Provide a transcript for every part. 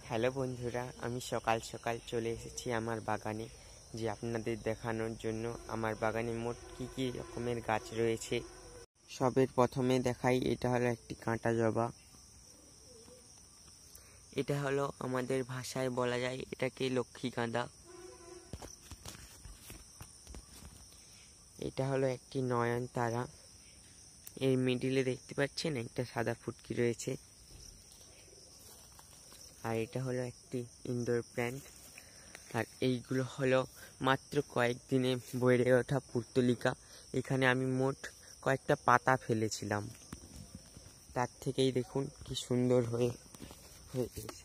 Hello বন্ধুরা, আমি সকাল সকাল চলে এসেছি আমার বাগানে, যে আপনাদের দেখানোর জন্য আমার বাগানে মোট কী রকমের গাছ রয়েছে। সবের প্রথমে দেখাই, এটা হলো একটি কাঁটা জবা। এটা হলো আমাদের ভাষায় বলা যায় এটাকে লক্ষ্মী গাঁদা। এটা হলো একটি নয়নতারা, এর মিডিলে দেখতে পাচ্ছেন একটা সাদা ফুটকি রয়েছে। আর এটা হলো একটি ইনডোর প্ল্যান্ট। আর এইগুলো হলো মাত্র কয়েকদিনে বেড়ে ওঠা পুর্তলিকা। এখানে আমি মোট কয়েকটা পাতা ফেলেছিলাম, তার থেকেই দেখুন কি সুন্দর হয়ে গেছে।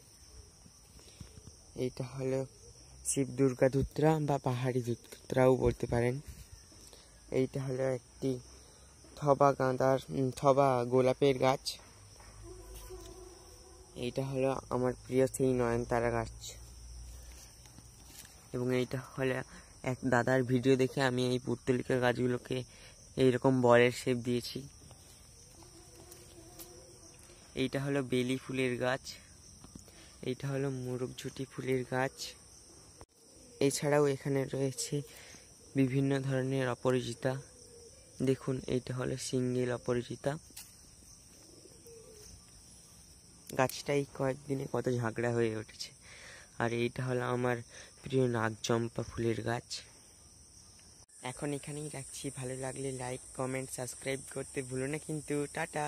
এইটা হলো শিব দুর্গা ধুত্রা বা পাহাড়ি ধুত্রাও বলতে পারেন। এইটা হলো একটি থবা গোলাপের গাছ। এইটা হলো আমার প্রিয় সেই নয়নতারা গাছ। এবং এইটা হলো এক দাদার ভিডিও দেখে আমি এই পুর্তলিকা গাছগুলোকে এইরকম বলের শেপ দিয়েছি। এইটা হলো বেলি ফুলের গাছ। এইটা হলো মোরগঝুটি ফুলের গাছ। এছাড়াও এখানে রয়েছে বিভিন্ন ধরনের অপরাজিতা। দেখুন, এইটা হলো সিঙ্গেল অপরাজিতা। গাছটা এই কয়েকদিনে কত ঝাঁকড়া হয়ে উঠেছে। আর এইটা হলো আমার প্রিয় নাগচম্পা ফুলের গাছ। এখন এখানেই রাখছি, ভালো লাগলে লাইক, কমেন্ট, সাবস্ক্রাইব করতে ভুলো না কিন্তু। টাটা।